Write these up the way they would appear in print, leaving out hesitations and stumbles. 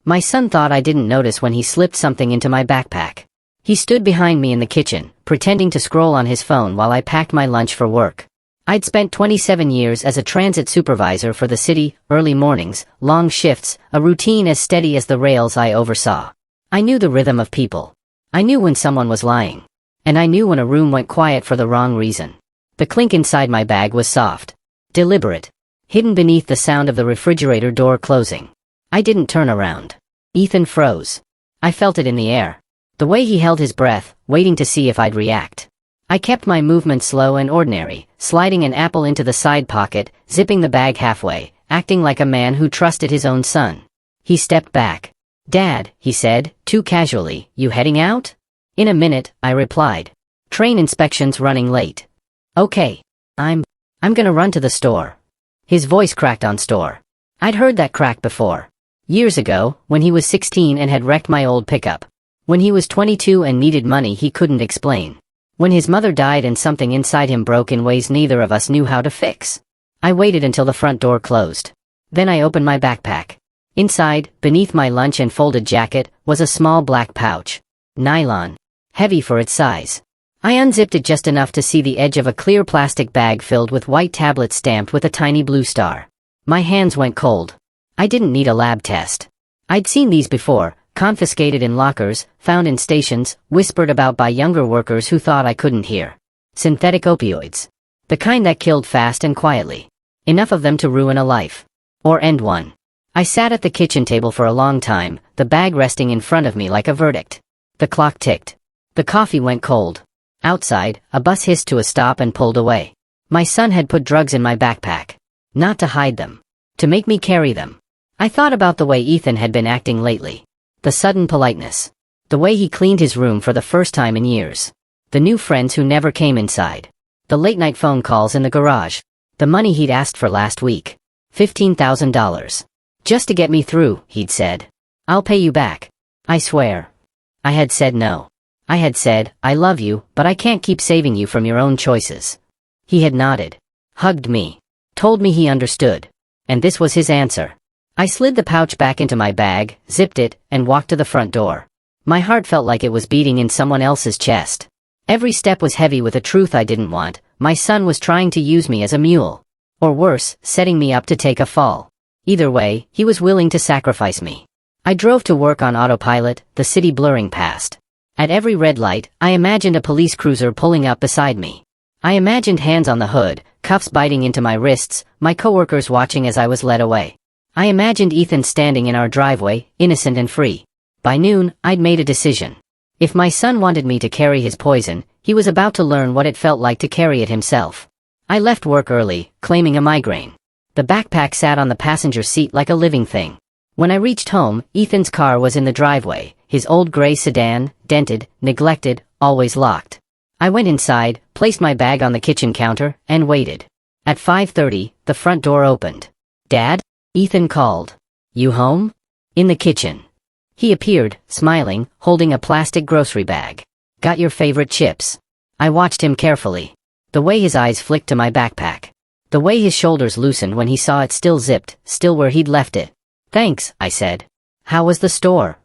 My son thought I didn't notice when he slipped something into my backpack. He stood behind me in the kitchen, pretending to scroll on his phone while I packed my lunch for work. I'd spent 27 years as a transit supervisor for the city, early mornings, long shifts, a routine as steady as the rails I oversaw. I knew the rhythm of people. I knew when someone was lying. And I knew when a room went quiet for the wrong reason. The clink inside my bag was soft. Deliberate. Hidden beneath the sound of the refrigerator door closing. I didn't turn around. Ethan froze. I felt it in the air. The way he held his breath, waiting to see if I'd react. I kept my movement slow and ordinary, sliding an apple into the side pocket, zipping the bag halfway, acting like a man who trusted his own son. He stepped back. "Dad," he said, too casually, "you heading out?" "In a minute," I replied. "Train inspection's running late." "Okay. I'm gonna run to the store." His voice cracked on store. I'd heard that crack before. Years ago, when he was 16 and had wrecked my old pickup. When he was 22 and needed money he couldn't explain. When his mother died and something inside him broke in ways neither of us knew how to fix. I waited until the front door closed. Then I opened my backpack. Inside, beneath my lunch and folded jacket, was a small black pouch. Nylon. Heavy for its size. I unzipped it just enough to see the edge of a clear plastic bag filled with white tablets stamped with a tiny blue star. My hands went cold. I didn't need a lab test. I'd seen these before, confiscated in lockers, found in stations, whispered about by younger workers who thought I couldn't hear. Synthetic opioids. The kind that killed fast and quietly. Enough of them to ruin a life. Or end one. I sat at the kitchen table for a long time, the bag resting in front of me like a verdict. The clock ticked. The coffee went cold. Outside, a bus hissed to a stop and pulled away. My son had put drugs in my backpack. Not to hide them. To make me carry them. I thought about the way Ethan had been acting lately. The sudden politeness. The way he cleaned his room for the first time in years. The new friends who never came inside. The late-night phone calls in the garage. The money he'd asked for last week. $15,000. Just to get me through, he'd said. "I'll pay you back. I swear." I had said no. I had said, "I love you, but I can't keep saving you from your own choices." He had nodded. Hugged me. Told me he understood. And this was his answer. I slid the pouch back into my bag, zipped it, and walked to the front door. My heart felt like it was beating in someone else's chest. Every step was heavy with a truth I didn't want. My son was trying to use me as a mule. Or worse, setting me up to take a fall. Either way, he was willing to sacrifice me. I drove to work on autopilot, the city blurring past. At every red light, I imagined a police cruiser pulling up beside me. I imagined hands on the hood, cuffs biting into my wrists, my coworkers watching as I was led away. I imagined Ethan standing in our driveway, innocent and free. By noon, I'd made a decision. If my son wanted me to carry his poison, he was about to learn what it felt like to carry it himself. I left work early, claiming a migraine. The backpack sat on the passenger seat like a living thing. When I reached home, Ethan's car was in the driveway, his old gray sedan, dented, neglected, always locked. I went inside, placed my bag on the kitchen counter, and waited. At 5:30, the front door opened. "Dad?" Ethan called. "You home?" "In the kitchen." He appeared, smiling, holding a plastic grocery bag. "Got your favorite chips?" I watched him carefully. The way his eyes flicked to my backpack. The way his shoulders loosened when he saw it still zipped, still where he'd left it. "Thanks," I said. "How was the store?"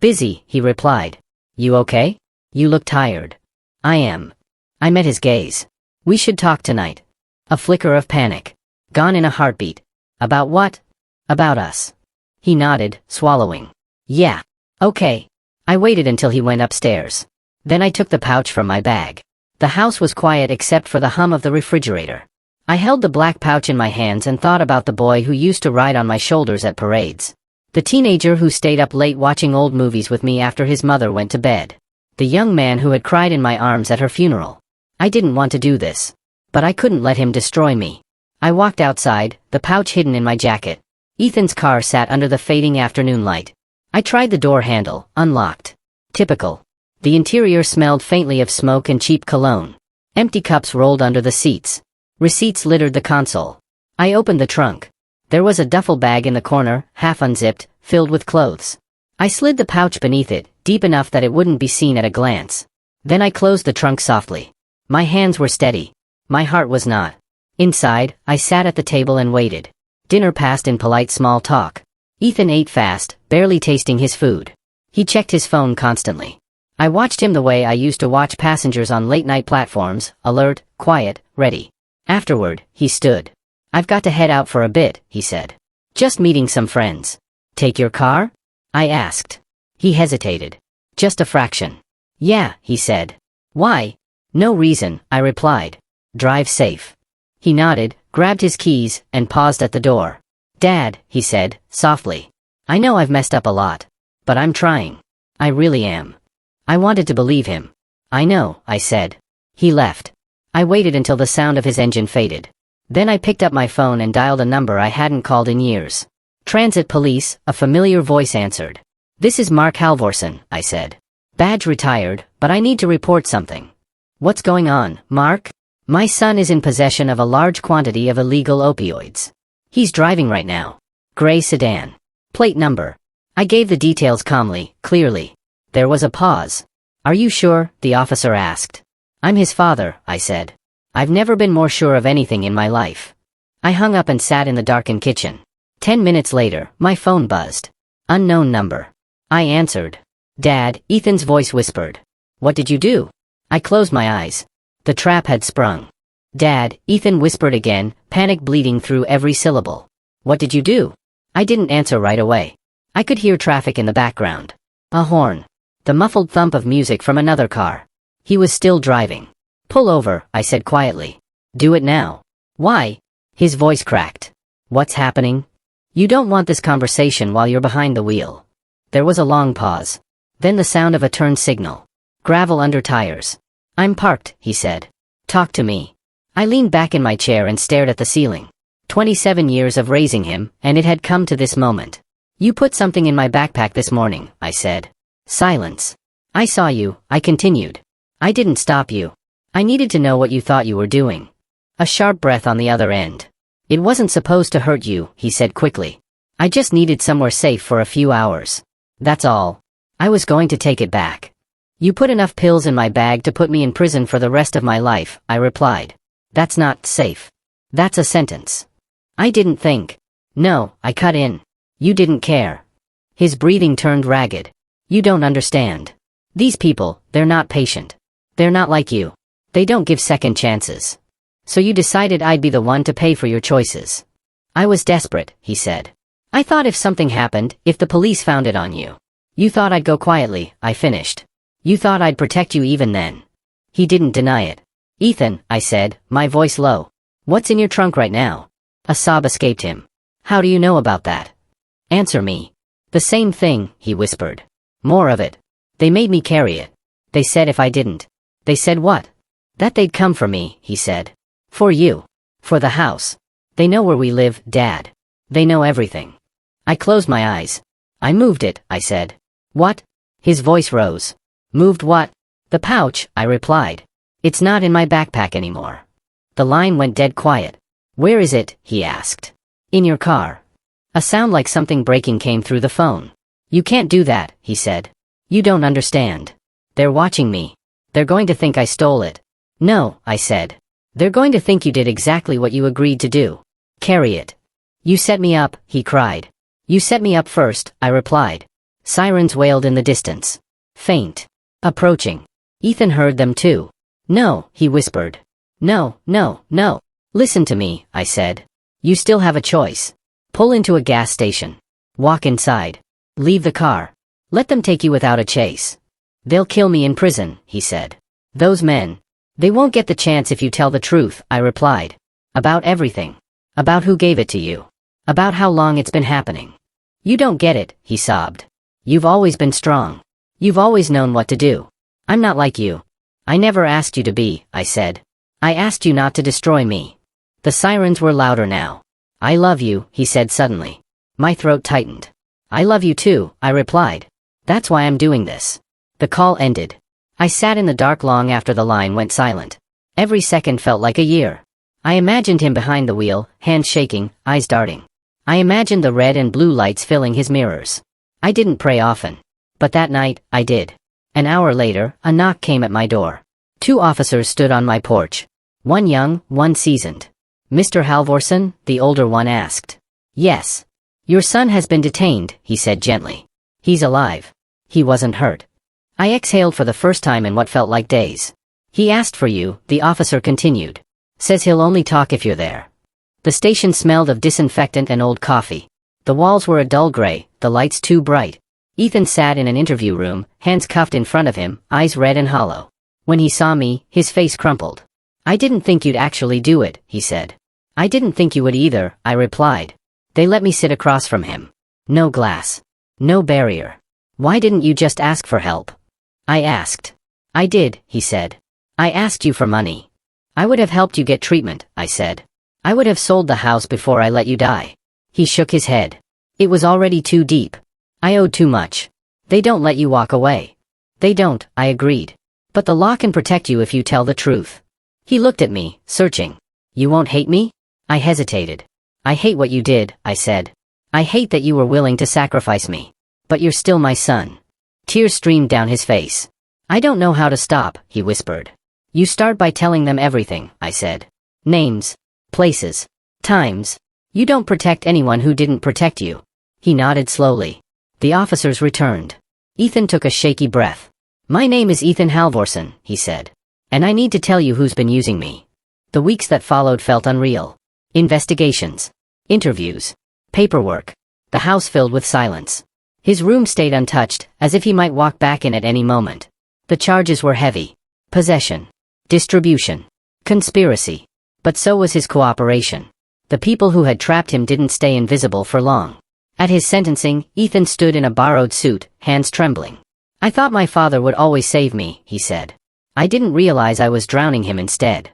"Busy," he replied. "You okay? You look tired." "I am." I met his gaze. "We should talk tonight." A flicker of panic. Gone in a heartbeat. "About what?" "About us." He nodded, swallowing. "Yeah. Okay." I waited until he went upstairs. Then I took the pouch from my bag. The house was quiet except for the hum of the refrigerator. I held the black pouch in my hands and thought about the boy who used to ride on my shoulders at parades. The teenager who stayed up late watching old movies with me after his mother went to bed. The young man who had cried in my arms at her funeral. I didn't want to do this. But I couldn't let him destroy me. I walked outside, the pouch hidden in my jacket. Ethan's car sat under the fading afternoon light. I tried the door handle, unlocked. Typical. The interior smelled faintly of smoke and cheap cologne. Empty cups rolled under the seats. Receipts littered the console. I opened the trunk. There was a duffel bag in the corner, half unzipped, filled with clothes. I slid the pouch beneath it, deep enough that it wouldn't be seen at a glance. Then I closed the trunk softly. My hands were steady. My heart was not. Inside, I sat at the table and waited. Dinner passed in polite small talk. Ethan ate fast, barely tasting his food. He checked his phone constantly. I watched him the way I used to watch passengers on late-night platforms, alert, quiet, ready. Afterward, he stood. "I've got to head out for a bit," he said. "Just meeting some friends." "Take your car?" I asked. He hesitated. "Just a fraction." "Yeah," he said. "Why?" "No reason," I replied. "Drive safe." He nodded, grabbed his keys, and paused at the door. "Dad," he said, softly. "I know I've messed up a lot. But I'm trying. I really am." I wanted to believe him. "I know," I said. He left. I waited until the sound of his engine faded. Then I picked up my phone and dialed a number I hadn't called in years. "Transit Police," a familiar voice answered. "This is Mark Halvorson," I said. "Badge retired, but I need to report something." "What's going on, Mark?" "My son is in possession of a large quantity of illegal opioids. He's driving right now. Gray sedan. Plate number." I gave the details calmly, clearly. There was a pause. "Are you sure?" the officer asked. "I'm his father," I said. "I've never been more sure of anything in my life." I hung up and sat in the darkened kitchen. 10 minutes later, my phone buzzed. Unknown number. I answered. "Dad," Ethan's voice whispered. "What did you do?" I closed my eyes. The trap had sprung. "Dad," Ethan whispered again, panic bleeding through every syllable. "What did you do?" I didn't answer right away. I could hear traffic in the background. A horn. The muffled thump of music from another car. He was still driving. "Pull over," I said quietly. "Do it now." "Why?" His voice cracked. "What's happening?" "You don't want this conversation while you're behind the wheel." There was a long pause. Then the sound of a turn signal. Gravel under tires. "I'm parked," he said. "Talk to me." I leaned back in my chair and stared at the ceiling. 27 years of raising him, and it had come to this moment. "You put something in my backpack this morning," I said. Silence. "I saw you," I continued. "I didn't stop you. I needed to know what you thought you were doing." A sharp breath on the other end. "It wasn't supposed to hurt you," he said quickly. "I just needed somewhere safe for a few hours. That's all. I was going to take it back." "You put enough pills in my bag to put me in prison for the rest of my life," I replied. "That's not safe. That's a sentence." I didn't think. "No," I cut in. "You didn't care." His breathing turned ragged. "You don't understand. These people, they're not patient. They're not like you. They don't give second chances. So you decided I'd be the one to pay for your choices." "I was desperate," he said. "I thought if something happened, if the police found it on you. You thought I'd go quietly," I finished. "You thought I'd protect you even then." He didn't deny it. "Ethan," I said, my voice low. "What's in your trunk right now?" A sob escaped him. "How do you know about that?" "Answer me." "The same thing," he whispered. "More of it. They made me carry it. They said if I didn't." "They said what?" "That they'd come for me," he said. "For you. For the house. They know where we live, Dad. They know everything." I closed my eyes. "I moved it," I said. "What?" His voice rose. "Moved what?" "The pouch," I replied. "It's not in my backpack anymore." The line went dead quiet. "Where is it?" he asked. "In your car." A sound like something breaking came through the phone. "You can't do that," he said. "You don't understand. They're watching me. They're going to think I stole it." "No," I said. "They're going to think you did exactly what you agreed to do. Carry it." "You set me up," he cried. "You set me up first," I replied. Sirens wailed in the distance. Faint. Approaching. Ethan heard them too. "No," he whispered. "No, no, no. Listen to me," I said. "You still have a choice. Pull into a gas station. Walk inside. Leave the car. Let them take you without a chase. They'll kill me in prison," he said. "Those men. They won't get the chance if you tell the truth," I replied. "About everything. About who gave it to you. About how long it's been happening." "You don't get it," he sobbed. "You've always been strong. You've always known what to do. I'm not like you. I never asked you to be," I said. "I asked you not to destroy me." The sirens were louder now. "I love you," he said suddenly. My throat tightened. "I love you too," I replied. "That's why I'm doing this." The call ended. I sat in the dark long after the line went silent. Every second felt like a year. I imagined him behind the wheel, hands shaking, eyes darting. I imagined the red and blue lights filling his mirrors. I didn't pray often. But that night, I did. An hour later, a knock came at my door. 2 officers stood on my porch. One young, one seasoned. "Mr. Halvorson?" the older one asked. "Yes." Your son has been detained, he said gently. He's alive. He wasn't hurt. I exhaled for the first time in what felt like days. He asked for you, the officer continued. Says he'll only talk if you're there. The station smelled of disinfectant and old coffee. The walls were a dull gray, the lights too bright. Ethan sat in an interview room, hands cuffed in front of him, eyes red and hollow. When he saw me, his face crumpled. I didn't think you'd actually do it, he said. I didn't think you would either, I replied. They let me sit across from him. No glass. No barrier. Why didn't you just ask for help? I asked. I did, he said. I asked you for money. I would have helped you get treatment, I said. I would have sold the house before I let you die. He shook his head. It was already too deep. I owed too much. They don't let you walk away. They don't, I agreed. But the law can protect you if you tell the truth. He looked at me, searching. You won't hate me? I hesitated. I hate what you did, I said. I hate that you were willing to sacrifice me. But you're still my son. Tears streamed down his face. I don't know how to stop, he whispered. You start by telling them everything, I said. Names. Places. Times. You don't protect anyone who didn't protect you. He nodded slowly. The officers returned. Ethan took a shaky breath. My name is Ethan Halvorsen, he said. And I need to tell you who's been using me. The weeks that followed felt unreal. Investigations. Interviews. Paperwork. The house filled with silence. His room stayed untouched, as if he might walk back in at any moment. The charges were heavy. Possession. Distribution. Conspiracy. But so was his cooperation. The people who had trapped him didn't stay invisible for long. At his sentencing, Ethan stood in a borrowed suit, hands trembling. I thought my father would always save me, he said. I didn't realize I was drowning him instead.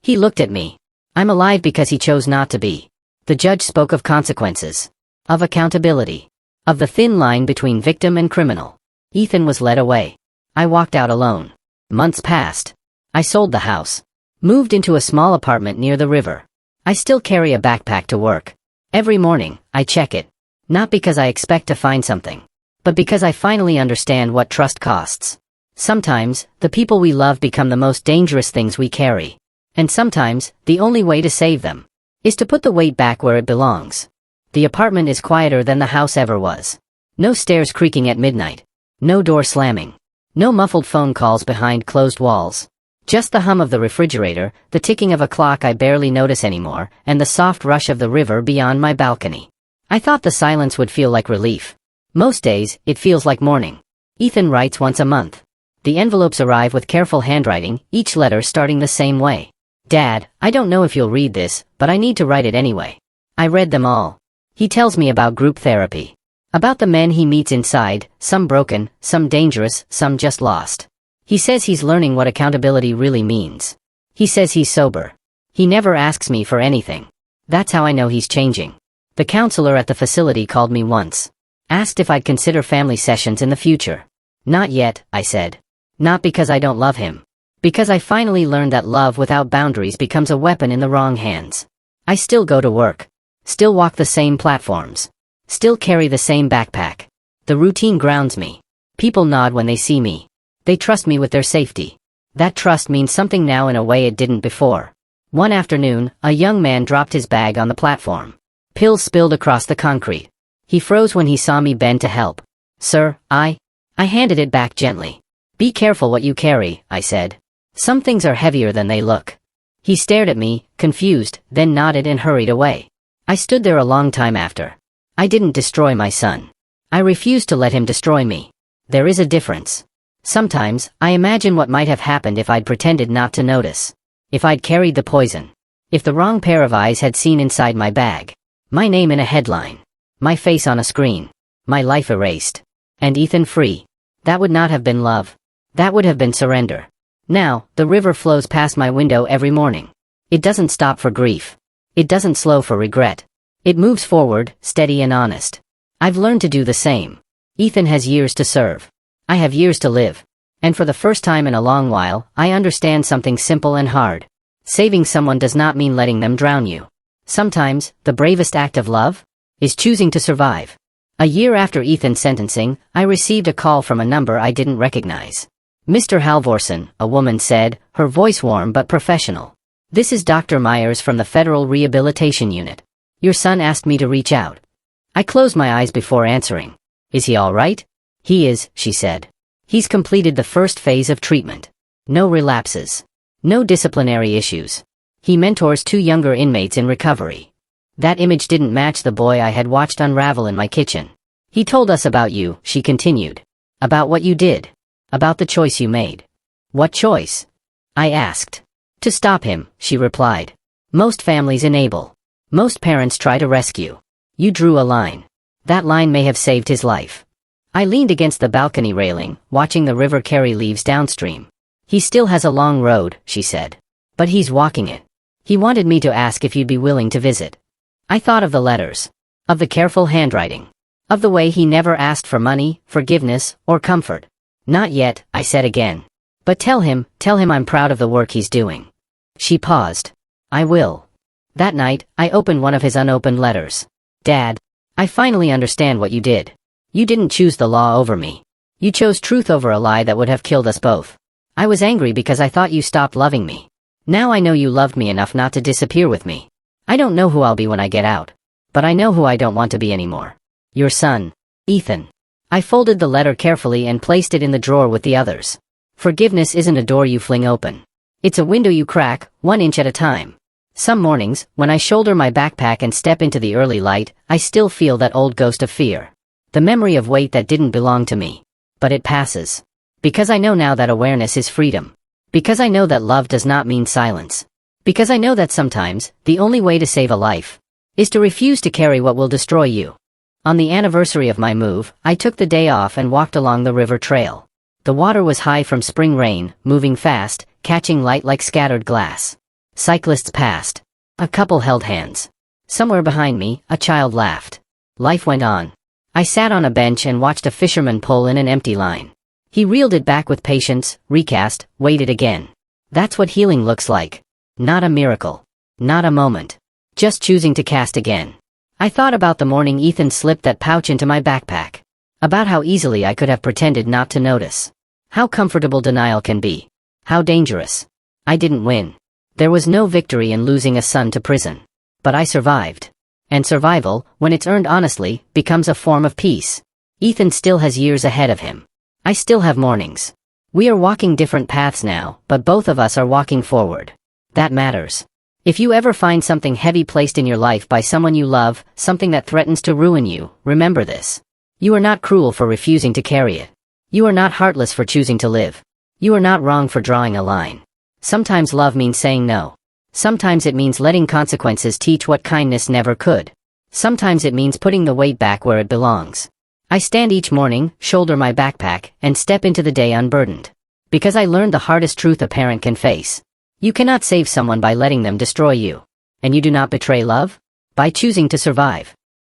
He looked at me. I'm alive because he chose not to be. The judge spoke of consequences. Of accountability. Of the thin line between victim and criminal. Ethan was led away. I walked out alone. Months passed. I sold the house. Moved into a small apartment near the river. I still carry a backpack to work. Every morning, I check it. Not because I expect to find something, but because I finally understand what trust costs. Sometimes, the people we love become the most dangerous things we carry. And sometimes, the only way to save them is to put the weight back where it belongs. The apartment is quieter than the house ever was. No stairs creaking at midnight. No door slamming. No muffled phone calls behind closed walls. Just the hum of the refrigerator, the ticking of a clock I barely notice anymore, and the soft rush of the river beyond my balcony. I thought the silence would feel like relief. Most days, it feels like mourning. Ethan writes once a month. The envelopes arrive with careful handwriting, each letter starting the same way. Dad, I don't know if you'll read this, but I need to write it anyway. I read them all. He tells me about group therapy. About the men he meets inside, some broken, some dangerous, some just lost. He says he's learning what accountability really means. He says he's sober. He never asks me for anything. That's how I know he's changing. The counselor at the facility called me once. Asked if I'd consider family sessions in the future. Not yet, I said. Not because I don't love him. Because I finally learned that love without boundaries becomes a weapon in the wrong hands. I still go to work. Still walk the same platforms. Still carry the same backpack. The routine grounds me. People nod when they see me. They trust me with their safety. That trust means something now in a way it didn't before. One afternoon, a young man dropped his bag on the platform. Pills spilled across the concrete. He froze when he saw me bend to help. Sir, I handed it back gently. Be careful what you carry, I said. Some things are heavier than they look. He stared at me, confused, then nodded and hurried away. I stood there a long time after. I didn't destroy my son. I refused to let him destroy me. There is a difference. Sometimes, I imagine what might have happened if I'd pretended not to notice. If I'd carried the poison. If the wrong pair of eyes had seen inside my bag. My name in a headline. My face on a screen. My life erased. And Ethan free. That would not have been love. That would have been surrender. Now, the river flows past my window every morning. It doesn't stop for grief. It doesn't slow for regret. It moves forward, steady and honest. I've learned to do the same. Ethan has years to serve. I have years to live. And for the first time in a long while, I understand something simple and hard. Saving someone does not mean letting them drown you. Sometimes, the bravest act of love is choosing to survive. A year after Ethan's sentencing, I received a call from a number I didn't recognize. Mr. Halvorsen, a woman said, her voice warm but professional. This is Dr. Myers from the Federal Rehabilitation Unit. Your son asked me to reach out. I closed my eyes before answering. Is he all right? He is, she said. He's completed the first phase of treatment. No relapses. No disciplinary issues. He mentors 2 younger inmates in recovery. That image didn't match the boy I had watched unravel in my kitchen. He told us about you, she continued. About what you did. About the choice you made. What choice? I asked. To stop him, she replied. Most families enable. Most parents try to rescue. You drew a line. That line may have saved his life. I leaned against the balcony railing, watching the river carry leaves downstream. He still has a long road, she said. But he's walking it. He wanted me to ask if you'd be willing to visit. I thought of the letters. Of the careful handwriting. Of the way he never asked for money, forgiveness, or comfort. Not yet, I said again. But tell him I'm proud of the work he's doing. She paused. I will. That night, I opened one of his unopened letters. Dad, I finally understand what you did. You didn't choose the law over me. You chose truth over a lie that would have killed us both. I was angry because I thought you stopped loving me. Now I know you loved me enough not to disappear with me. I don't know who I'll be when I get out. But I know who I don't want to be anymore. Your son, Ethan. I folded the letter carefully and placed it in the drawer with the others. Forgiveness isn't a door you fling open. It's a window you crack, 1 inch at a time. Some mornings, when I shoulder my backpack and step into the early light, I still feel that old ghost of fear. The memory of weight that didn't belong to me. But it passes. Because I know now that awareness is freedom. Because I know that love does not mean silence. Because I know that sometimes, the only way to save a life is to refuse to carry what will destroy you. On the anniversary of my move, I took the day off and walked along the river trail. The water was high from spring rain, moving fast, catching light like scattered glass. Cyclists passed. A couple held hands. Somewhere behind me, a child laughed. Life went on. I sat on a bench and watched a fisherman pull in an empty line. He reeled it back with patience, recast, waited again. That's what healing looks like. Not a miracle. Not a moment. Just choosing to cast again. I thought about the morning Ethan slipped that pouch into my backpack. About how easily I could have pretended not to notice. How comfortable denial can be. How dangerous. I didn't win. There was no victory in losing a son to prison. But I survived. And survival, when it's earned honestly, becomes a form of peace. Ethan still has years ahead of him. I still have mornings. We are walking different paths now, but both of us are walking forward. That matters. If you ever find something heavy placed in your life by someone you love, something that threatens to ruin you, remember this. You are not cruel for refusing to carry it. You are not heartless for choosing to live. You are not wrong for drawing a line. Sometimes love means saying no. Sometimes it means letting consequences teach what kindness never could. Sometimes it means putting the weight back where it belongs. I stand each morning, shoulder my backpack, and step into the day unburdened. Because I learned the hardest truth a parent can face. You cannot save someone by letting them destroy you. And you do not betray love? By choosing to survive.